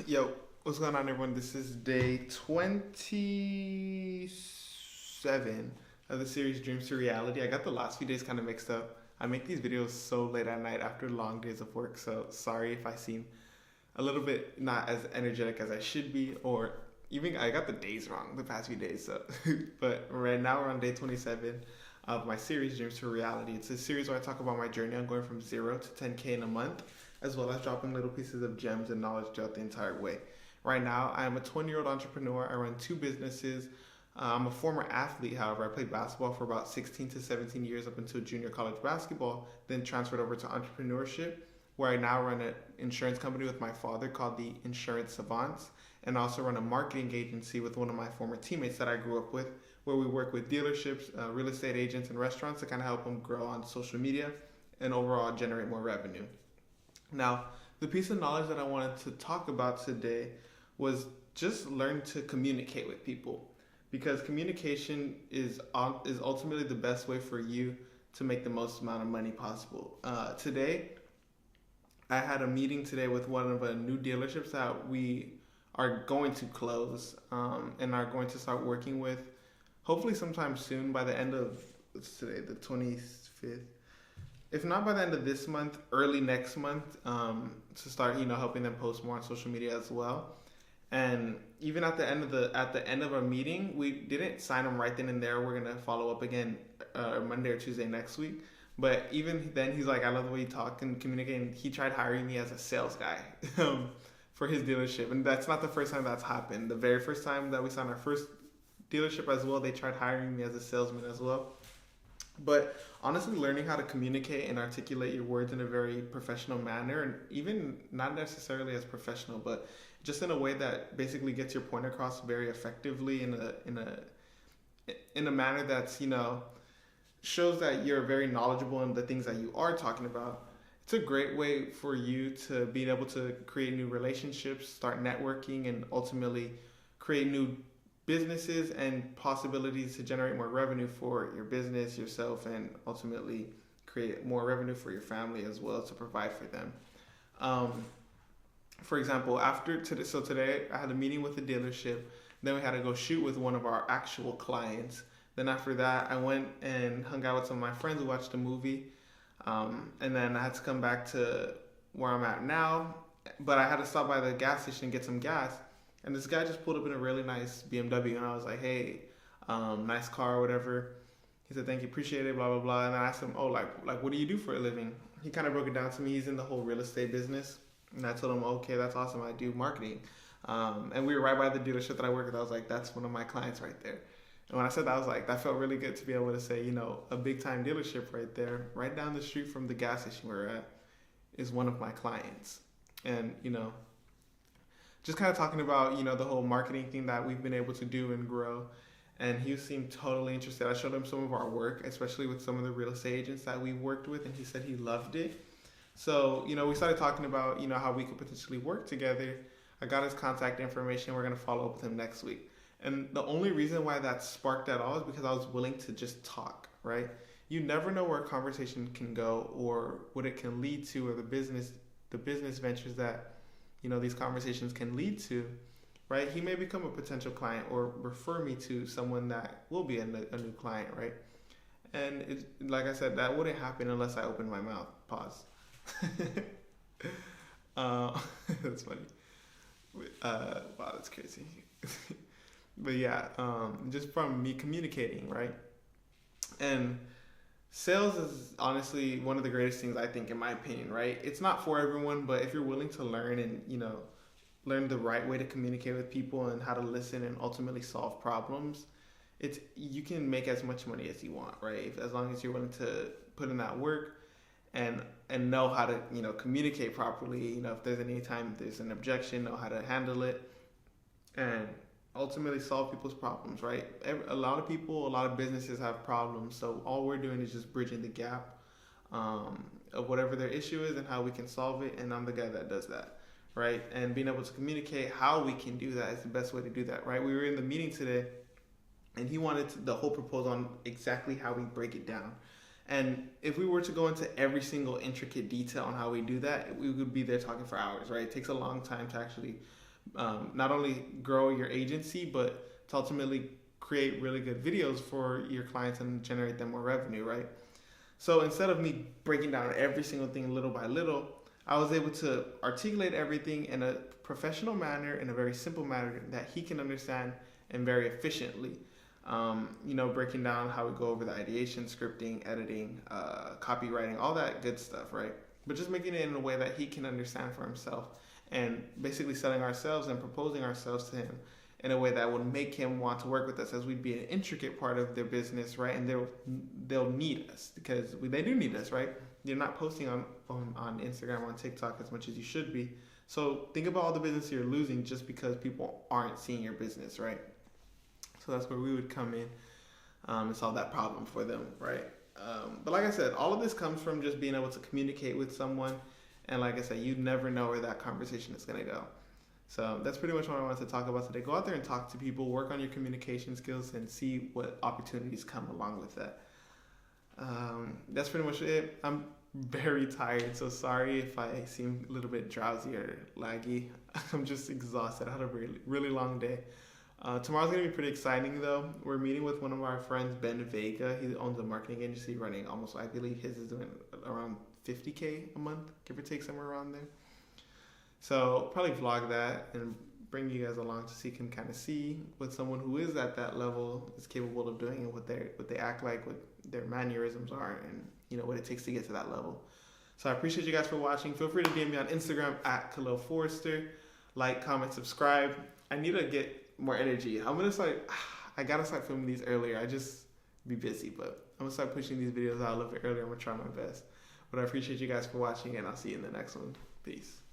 Yo, what's going on, everyone? This is day 27 of the series Dreams to Reality. I got the last few days kind of mixed up. I make these videos so late at night after long days of work, so sorry if I seem a little bit not as energetic as I should be, or even I got the days wrong the past few days. So, but right now we're on day 27 of my series Dreams to Reality. It's a series where I talk about my journey on going from 0 to 10K in a month, as well as dropping little pieces of gems and knowledge throughout the entire way. Right now, I am a 20-year-old entrepreneur. I run two businesses. I'm a former athlete, however. I played basketball for about 16 to 17 years up until junior college basketball, then transferred over to entrepreneurship, where I now run an insurance company with my father called the Insurance Savants, and also run a marketing agency with one of my former teammates that I grew up with, where we work with dealerships, real estate agents, and restaurants to kind of help them grow on social media and overall generate more revenue. Now, the piece of knowledge that I wanted to talk about today was just learn to communicate with people, because communication is ultimately the best way for you to make the most amount of money possible. Today, I had a meeting today with one of the new dealerships that we are going to close and are going to start working with hopefully sometime soon by the end of, what's today, the 25th. If not by the end of this month, early next month, to start, helping them post more on social media as well. And even at the end of our meeting, we didn't sign them right then and there. We're gonna follow up again Monday or Tuesday next week. But even then, he's like, I love the way you talk and communicate. And he tried hiring me as a sales guy for his dealership, and that's not the first time that's happened. The very first time that we signed our first dealership as well, they tried hiring me as a salesman as well. But honestly, learning how to communicate and articulate your words in a very professional manner, and even not necessarily as professional, but just in a way that basically gets your point across very effectively in a manner that's, shows that you're very knowledgeable in the things that you are talking about. It's a great way for you to be able to create new relationships, start networking, and ultimately create new businesses and possibilities to generate more revenue for your business, yourself, and ultimately create more revenue for your family as well to provide for them. For example, today I had a meeting with the dealership. Then we had to go shoot with one of our actual clients. Then after that, I went and hung out with some of my friends. We watched a movie. And then I had to come back to where I'm at now. But I had to stop by the gas station and get some gas. And this guy just pulled up in a really nice BMW, and I was like, hey, nice car or whatever. He said, thank you, appreciate it, blah, blah, blah. And I asked him, oh, like what do you do for a living? He kind of broke it down to me. He's in the whole real estate business. And I told him, okay, that's awesome. I do marketing. And we were right by the dealership that I work with. I was like, that's one of my clients right there. And when I said that, I was like, that felt really good to be able to say, a big time dealership right there, right down the street from the gas station we're at, is one of my clients. And, just kind of talking about, the whole marketing thing that we've been able to do and grow. And he seemed totally interested. I showed him some of our work, especially with some of the real estate agents that we worked with, and he said he loved it. So, we started talking about, how we could potentially work together. I got his contact information. We're going to follow up with him next week. And the only reason why that sparked at all is because I was willing to just talk, right? You never know where a conversation can go or what it can lead to, or the business ventures that, these conversations can lead to, right? He may become a potential client or refer me to someone that will be a new client, right? And like I said, that wouldn't happen unless I opened my mouth. Pause. That's funny. Wow, that's crazy. But yeah, just from me communicating, right? And sales is honestly one of the greatest things, I think, in my opinion, right? It's not for everyone, but if you're willing to learn and, learn the right way to communicate with people and how to listen and ultimately solve problems, you can make as much money as you want, right? As long as you're willing to put in that work and know how to, communicate properly, if there's there's an objection, know how to handle it, and ultimately solve people's problems, right? A lot of businesses have problems, so all we're doing is just bridging the gap of whatever their issue is and how we can solve it, and I'm the guy that does that, right? And being able to communicate how we can do that is the best way to do that, right? We were in the meeting today, and he wanted the whole proposal on exactly how we break it down. And if we were to go into every single intricate detail on how we do that, we would be there talking for hours, right? It takes a long time to actually not only grow your agency, but to ultimately create really good videos for your clients and generate them more revenue, right? So instead of me breaking down every single thing little by little, I was able to articulate everything in a professional manner, in a very simple manner that he can understand and very efficiently. Breaking down how we go over the ideation, scripting, editing, copywriting, all that good stuff, right? But just making it in a way that he can understand for himself, and basically selling ourselves and proposing ourselves to him in a way that would make him want to work with us, as we'd be an intricate part of their business, right? And they'll need us, because they do need us, right? You're not posting on Instagram, on TikTok as much as you should be. So think about all the business you're losing just because people aren't seeing your business, right? So that's where we would come in and solve that problem for them, right? But like I said, all of this comes from just being able to communicate with someone. And like I said, you never know where that conversation is going to go. So that's pretty much what I wanted to talk about today. Go out there and talk to people, work on your communication skills, and see what opportunities come along with that. That's pretty much it. I'm very tired, so sorry if I seem a little bit drowsy or laggy. I'm just exhausted. I had a really, really long day. Tomorrow's going to be pretty exciting, though. We're meeting with one of our friends, Ben Vega. He owns a marketing agency running almost, I believe his is doing around $50K a month, give or take, somewhere around there. So probably vlog that and bring you guys along to see, can kind of see what someone who is at that level is capable of doing, and what they act like, what their mannerisms are, and what it takes to get to that level. So I appreciate you guys for watching. Feel free to DM me on Instagram at Khalil Forrester. Like, comment, subscribe. I need to get more energy. I gotta start filming these earlier. I just be busy, but I'm gonna start pushing these videos out a little bit earlier. I'm gonna try my best. But I appreciate you guys for watching, and I'll see you in the next one. Peace.